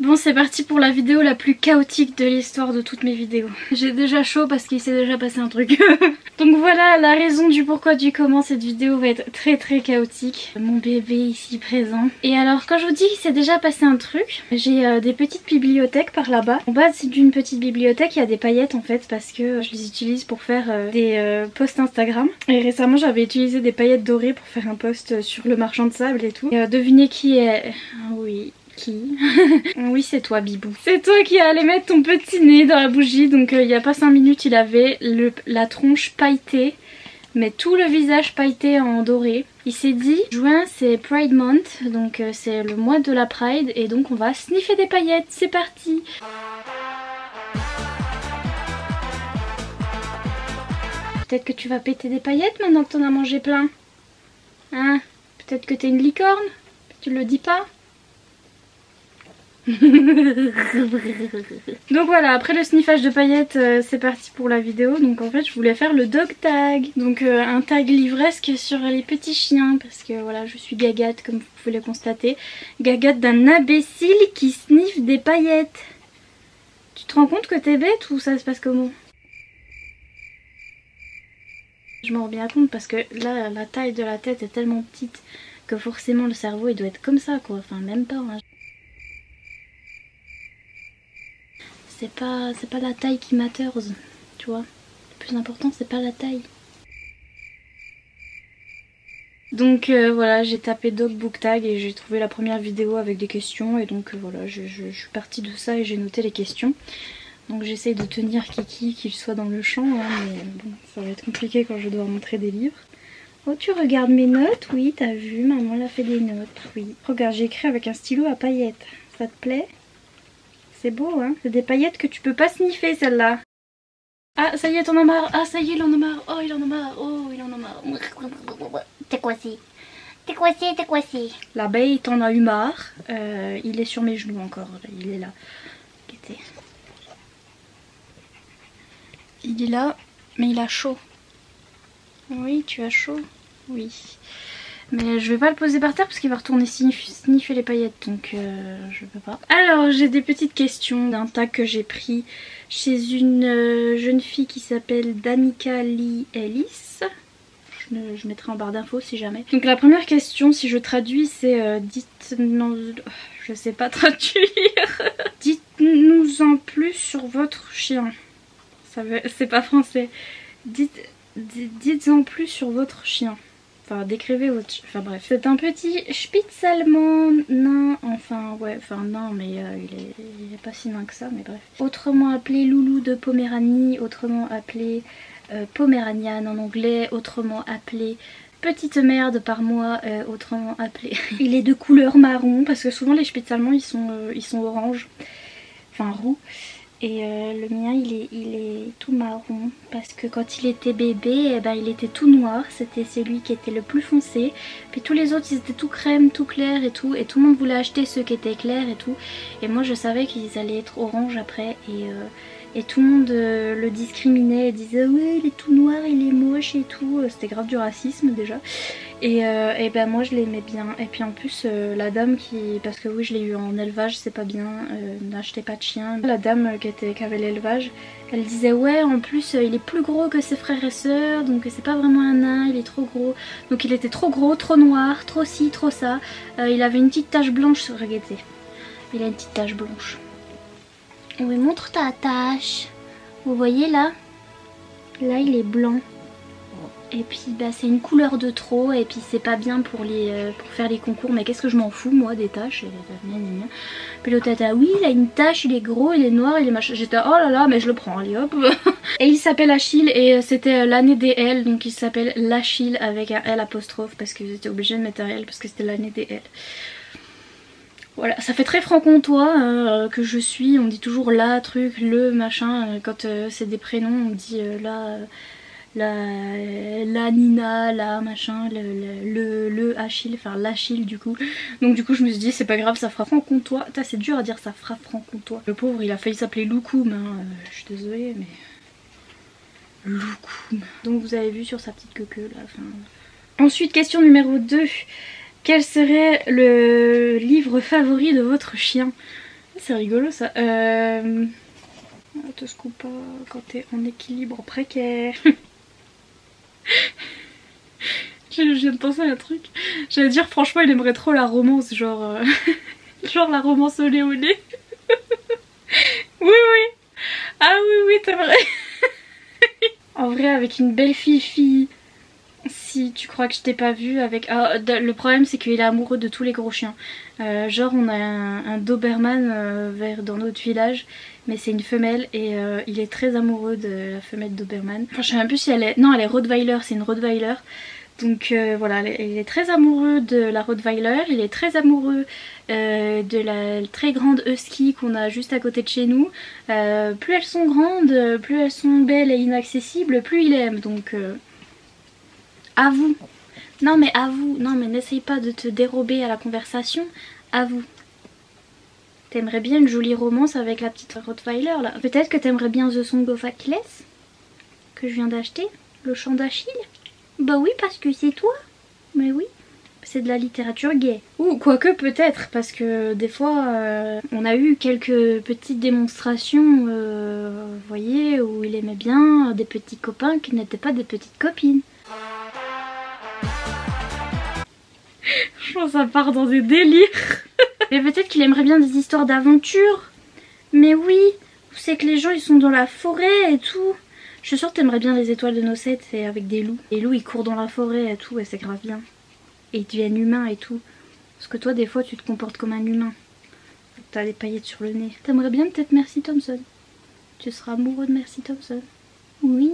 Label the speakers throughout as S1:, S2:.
S1: Bon, c'est parti pour la vidéo la plus chaotique de l'histoire de toutes mes vidéos. J'ai déjà chaud parce qu'il s'est déjà passé un truc. Donc voilà la raison du pourquoi du comment cette vidéo va être très chaotique. Mon bébé ici présent. Et alors quand je vous dis qu'il s'est déjà passé un truc, j'ai des petites bibliothèques par là-bas. En bas d'une petite bibliothèque il y a des paillettes en fait parce que je les utilise pour faire des posts Instagram. Et récemment j'avais utilisé des paillettes dorées pour faire un post sur le marchand de sable et tout. Et devinez qui est... Oui... Qui? Oui, c'est toi, Bibou. C'est toi qui allais mettre ton petit nez dans la bougie. Donc il n'y a pas 5 minutes, il avait la tronche pailletée, mais tout le visage pailleté en doré. Il s'est dit, juin c'est Pride Month, donc c'est le mois de la Pride, et donc on va sniffer des paillettes. C'est parti! Peut-être que tu vas péter des paillettes maintenant que t'en as mangé plein. Hein? Peut-être que t'es une licorne? Tu le dis pas? Donc voilà, après le sniffage de paillettes, c'est parti pour la vidéo. Donc en fait je voulais faire le dog tag, donc un tag livresque sur les petits chiens, parce que voilà, je suis gagate comme vous pouvez le constater, gagate d'un imbécile qui sniffe des paillettes. Tu te rends compte que t'es bête ou ça se passe comment? Je m'en rends bien compte parce que là la taille de la tête est tellement petite que forcément le cerveau il doit être comme ça quoi, enfin même pas hein. C'est pas la taille qui matters, tu vois. Le plus important c'est pas la taille. Donc voilà, j'ai tapé dog book tag et j'ai trouvé la première vidéo avec des questions. Et donc voilà, je suis partie de ça et j'ai noté les questions. Donc j'essaye de tenir Kiki, qu'il soit dans le champ, hein, mais bon, ça va être compliqué quand je dois montrer des livres. Oh, tu regardes mes notes? Oui, t'as vu, maman l'a fait des notes, oui. Regarde, j'ai écrit avec un stylo à paillettes. Ça te plaît? C'est beau hein, c'est des paillettes que tu peux pas sniffer celle-là. Ah ça y est t'en as marre, ah ça y est il en a marre, oh il en a marre, oh il en a marre. T'es coincé, t'es coincé, t'es coincé. L'abeille t'en a eu marre, il est sur mes genoux encore, il est là. Il est là, mais il a chaud. Oui tu as chaud, oui. Mais je vais pas le poser par terre parce qu'il va retourner sniffer les paillettes, donc je peux pas. Alors j'ai des petites questions d'un tag que j'ai pris chez une jeune fille qui s'appelle Danica Lee Ellis. Je mettrai en barre d'infos si jamais. Donc la première question, si je traduis, c'est dites... Non, je sais pas traduire. Dites-nous en plus sur votre chien. C'est pas français. Dites-en plus sur votre chien. Enfin, décrivez votre... Enfin bref. C'est un petit spitz allemand nain. Enfin, ouais, enfin non, mais il est pas si nain que ça, mais bref. Autrement appelé loulou de Poméranie, autrement appelé Poméranian en anglais, autrement appelé petite merde par moi, autrement appelé... Il est de couleur marron, parce que souvent les spitz allemands, ils sont orange. Enfin, roux. Et le mien il est tout marron parce que quand il était bébé eh ben, il était tout noir, c'était celui qui était le plus foncé, puis tous les autres ils étaient tout crème, tout clair et tout le monde voulait acheter ceux qui étaient clairs et tout, et moi je savais qu'ils allaient être orange après et tout le monde le discriminait et disait ouais il est tout noir, il est moche et tout, c'était grave du racisme déjà. Et ben moi je l'aimais bien. Et puis en plus la dame qui... Parce que oui je l'ai eu en élevage, c'est pas bien, n'achetez pas de chien. La dame qui avait l'élevage, elle disait ouais en plus il est plus gros que ses frères et sœurs, donc c'est pas vraiment un nain, il est trop gros. Donc il était trop gros, trop noir, trop ci, trop ça. Il avait une petite tache blanche sur Reggaeté. Il a une petite tache blanche. Oui, montre ta tache. Vous voyez là? Là il est blanc. Et puis bah, c'est une couleur de trop et puis c'est pas bien pour faire les concours, mais qu'est-ce que je m'en fous moi des taches. Puis l'autre tata oui il a une tache, il est gros, il est noir, il est machin. J'étais oh là là mais je le prends, allez hop. Et il s'appelle Achille et c'était l'année des L, donc il s'appelle l'Achille avec un L apostrophe parce qu'ils étaient obligés de mettre un L parce que c'était l'année des L. Voilà, ça fait très franc-comtois que je suis, on dit toujours la truc, le machin, quand c'est des prénoms on dit la Nina, la machin, le Achille, enfin l'Achille du coup. Donc du coup je me suis dit c'est pas grave, ça fera franc-comtois. C'est dur à dire, ça fera franc-comtois. Le pauvre il a failli s'appeler Loukoum, hein. Je suis désolée mais... Loukoum. Donc vous avez vu sur sa petite queue là. Enfin... Ensuite question numéro 2. Quel serait le livre favori de votre chien? C'est rigolo ça. Te secoue pas quand t'es en équilibre précaire. Je viens de penser à un truc. J'allais dire franchement il aimerait trop la romance, genre genre la romance olé olé. Oui oui. Ah oui oui t'aimerais. En vrai avec une belle fille. Si tu crois que je t'ai pas vu avec... Ah, le problème c'est qu'il est amoureux de tous les gros chiens. Genre on a un Doberman dans notre village. Mais c'est une femelle et il est très amoureux de la femelle Doberman. Enfin je sais même plus si elle est... Non elle est Rottweiler, c'est une Rottweiler. Donc voilà, il est très amoureux de la Rottweiler. Il est très amoureux de la très grande Husky qu'on a juste à côté de chez nous. Plus elles sont grandes, plus elles sont belles et inaccessibles, plus il aime. Donc... Avoue. Non mais avoue. Non mais n'essaye pas de te dérober à la conversation. Avoue. T'aimerais bien une jolie romance avec la petite Rottweiler là. Peut-être que t'aimerais bien The Song of Achilles que je viens d'acheter. Le chant d'Achille. Bah oui parce que c'est toi. Mais oui. C'est de la littérature gay. Ou quoique peut-être parce que des fois on a eu quelques petites démonstrations vous voyez où il aimait bien des petits copains qui n'étaient pas des petites copines. Je pense que ça part dans des délires. Mais peut-être qu'il aimerait bien des histoires d'aventure. Mais oui, c'est que les gens ils sont dans la forêt et tout. Je suis sûre que t'aimerais bien les étoiles de Nocède, c'est avec des loups. Les loups ils courent dans la forêt et tout et c'est grave bien. Et ils deviennent humains et tout. Parce que toi des fois tu te comportes comme un humain. T'as des paillettes sur le nez. T'aimerais bien peut-être Mercy Thompson. Tu seras amoureux de Mercy Thompson. Oui.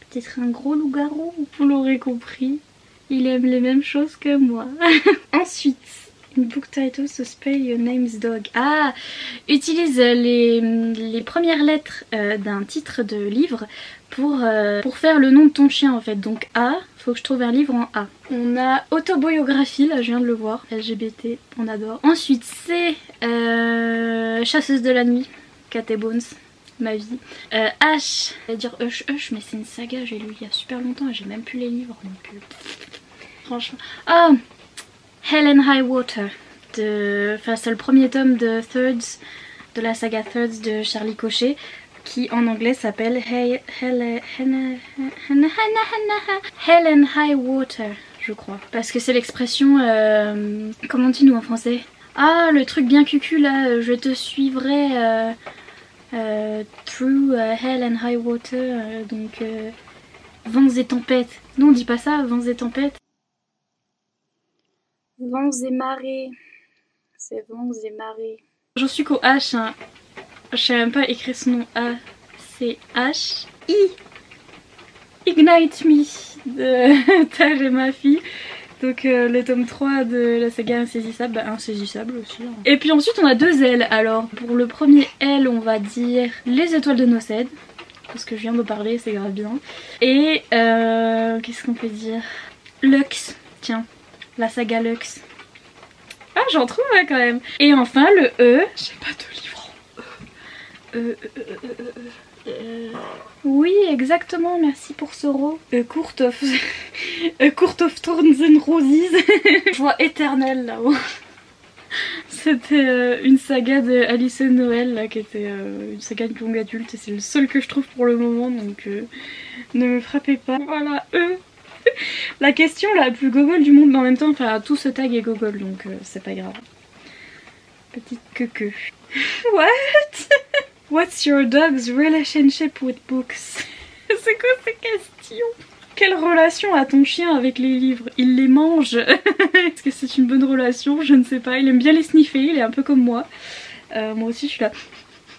S1: Peut-être un gros loup-garou, vous l'aurez compris. Il aime les mêmes choses que moi. Ensuite, une book title to spell your name's dog. Ah, utilise les premières lettres d'un titre de livre pour faire le nom de ton chien en fait. Donc A, faut que je trouve un livre en A. On a autobiographie, là je viens de le voir. LGBT, on adore. Ensuite c'est chasseuse de la nuit, Cat et Bones. Ma vie. H, je vais dire Hush Hush, mais c'est une saga, j'ai lu il y a super longtemps et j'ai même plus les livres donc franchement. Ah, Hell and High Water. Enfin c'est le premier tome de Thirds, de la saga Thirds de Charlie Cochet, qui en anglais s'appelle Hell and High Water, je crois. Parce que c'est l'expression, comment on dit nous en français? Ah, le truc bien cucu là, je te suivrai... through hell and high water, donc vents et tempêtes. Non on dit pas ça, vents et tempêtes. Vents et marées. C'est vents et marées. J'en suis qu'au H hein. Je sais même pas écrire son nom. A, C, H, I. Ignite Me de Taj et ma fille. Donc le tome 3 de la saga Insaisissable, bah Insaisissable aussi. Hein. Et puis ensuite on a deux L. Alors pour le premier L on va dire Les Étoiles de Nocède. Parce que je viens de parler, c'est grave bien. Et qu'est-ce qu'on peut dire? Lux, tiens, la saga Lux. Ah j'en trouve hein, quand même. Et enfin le E. J'ai pas de livre en E. Oui exactement, merci pour ce rot. Court of Thorns and Roses. Joie éternelle là-haut. C'était une saga de Alison Noël là, qui était une saga de young adulte et c'est le seul que je trouve pour le moment donc ne me frappez pas. Voilà la question la plus gogol du monde mais en même temps enfin tout ce tag est gogol donc c'est pas grave. Petite queue. What? What's your dog's relationship with books? C'est quoi ces questions? Quelle relation a ton chien avec les livres? Il les mange? Est-ce que c'est une bonne relation? Je ne sais pas. Il aime bien les sniffer, il est un peu comme moi. Moi aussi je suis là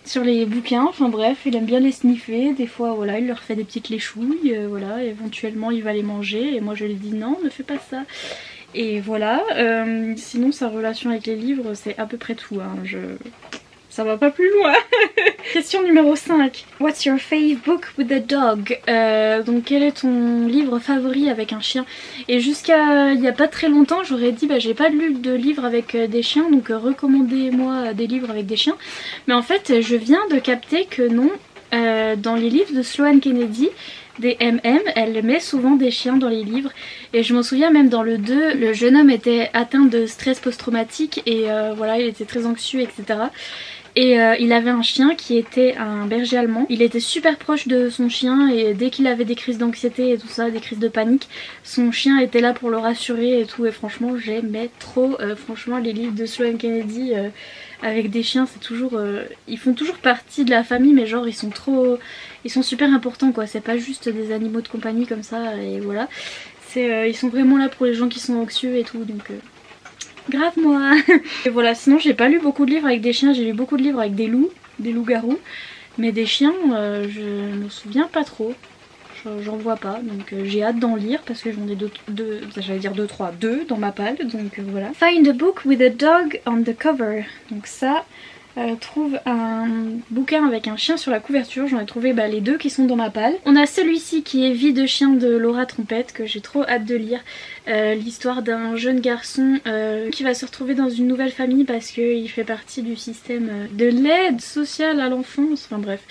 S1: sur les bouquins, enfin bref, il aime bien les sniffer. Des fois voilà, il leur fait des petites léchouilles, voilà, éventuellement il va les manger et moi je lui dis non, ne fais pas ça. Et voilà, sinon sa relation avec les livres c'est à peu près tout, hein. Ça va pas plus loin. Question numéro 5. What's your fave book with a dog? Donc quel est ton livre favori avec un chien? Et jusqu'à il y a pas très longtemps j'aurais dit bah j'ai pas lu de livres avec des chiens donc recommandez-moi des livres avec des chiens. Mais en fait je viens de capter que non, dans les livres de Sloane Kennedy, des MM, elle met souvent des chiens dans les livres. Et je m'en souviens même dans le 2, le jeune homme était atteint de stress post-traumatique et voilà, il était très anxieux, etc. Et il avait un chien qui était un berger allemand. Il était super proche de son chien et dès qu'il avait des crises d'anxiété et tout ça, des crises de panique, son chien était là pour le rassurer et tout. Et franchement j'aimais trop, franchement les livres de Sloane Kennedy avec des chiens, c'est toujours... ils font toujours partie de la famille, mais genre ils sont super importants quoi. C'est pas juste des animaux de compagnie comme ça et voilà. Ils sont vraiment là pour les gens qui sont anxieux et tout, donc... grave moi. Et voilà, sinon j'ai pas lu beaucoup de livres avec des chiens, j'ai lu beaucoup de livres avec des loups-garous. Mais des chiens, je me souviens pas trop. J'en vois pas, donc j'ai hâte d'en lire parce que j'en ai deux dans ma palle, donc voilà. Find a book with a dog on the cover. Donc ça, trouve un bouquin avec un chien sur la couverture. J'en ai trouvé les deux qui sont dans ma palle. On a celui-ci qui est Vie de chien de Laura Trompette que j'ai trop hâte de lire. L'histoire d'un jeune garçon qui va se retrouver dans une nouvelle famille parce qu'il fait partie du système de l'aide sociale à l'enfance. Enfin bref,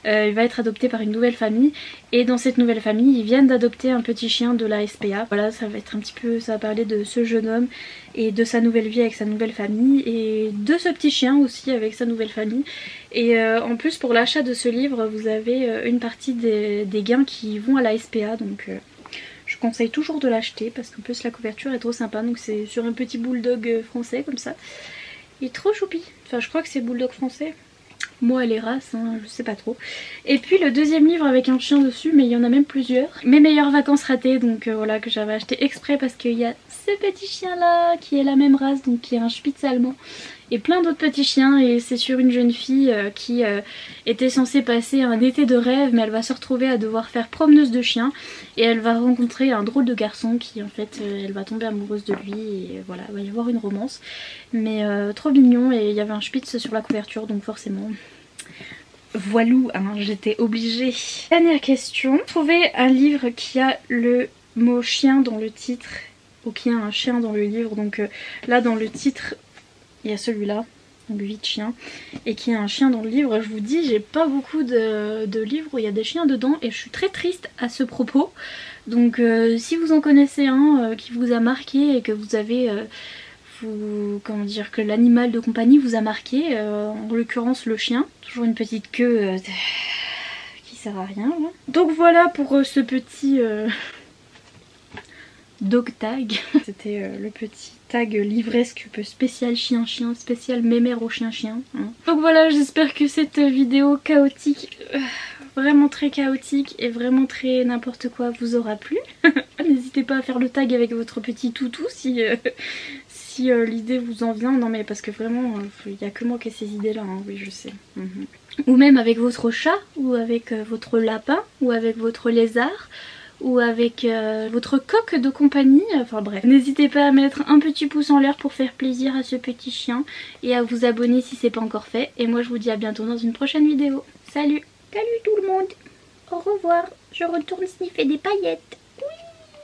S1: il va être adopté par une nouvelle famille et dans cette nouvelle famille ils viennent d'adopter un petit chien de la SPA. Voilà, ça va être un petit peu, ça va parler de ce jeune homme et de sa nouvelle vie avec sa nouvelle famille et de ce petit chien aussi avec sa nouvelle famille. Et en plus pour l'achat de ce livre vous avez une partie des gains qui vont à la SPA, donc je conseille toujours de l'acheter parce qu'en plus la couverture est trop sympa. Donc c'est sur un petit bulldog français comme ça. Il est trop choupi. Enfin je crois que c'est bulldog français. Moi les races, hein, je sais pas trop. Et puis le deuxième livre avec un chien dessus, mais il y en a même plusieurs. Mes meilleures vacances ratées, donc voilà, que j'avais acheté exprès parce qu'il y a ce petit chien là qui est la même race, donc qui est un Spitz allemand. Et plein d'autres petits chiens, et c'est sur une jeune fille qui était censée passer un été de rêve, mais elle va se retrouver à devoir faire promeneuse de chiens et elle va rencontrer un drôle de garçon qui en fait elle va tomber amoureuse de lui et voilà, il va y avoir une romance, mais trop mignon. Et il y avait un Spitz sur la couverture, donc forcément voilou, hein, j'étais obligée. Dernière question, trouver un livre qui a le mot chien dans le titre ou qui a un chien dans le livre. Donc là dans le titre il y a celui-là, donc Vie de chien, et qui a un chien dans le livre. Je vous dis, j'ai pas beaucoup de livres où il y a des chiens dedans et je suis très triste à ce propos. Donc si vous en connaissez un qui vous a marqué et que vous avez... comment dire, que l'animal de compagnie vous a marqué, en l'occurrence le chien. Toujours une petite queue qui sert à rien. Là. Donc voilà pour ce petit... dog tag. C'était le petit tag livresque spécial chien-chien, spécial mémère au chien-chien. Hein. Donc voilà, j'espère que cette vidéo chaotique, vraiment très chaotique et vraiment très n'importe quoi vous aura plu. N'hésitez pas à faire le tag avec votre petit toutou si l'idée vous en vient. Non mais parce que vraiment, il n'y a que moi qui ai ces idées là, hein. Oui je sais. Ou même avec votre chat, ou avec votre lapin, ou avec votre lézard, ou avec votre coq de compagnie, enfin bref. N'hésitez pas à mettre un petit pouce en l'air pour faire plaisir à ce petit chien et à vous abonner si c'est pas encore fait. Et moi je vous dis à bientôt dans une prochaine vidéo. Salut! Salut tout le monde! Au revoir! Je retourne sniffer des paillettes.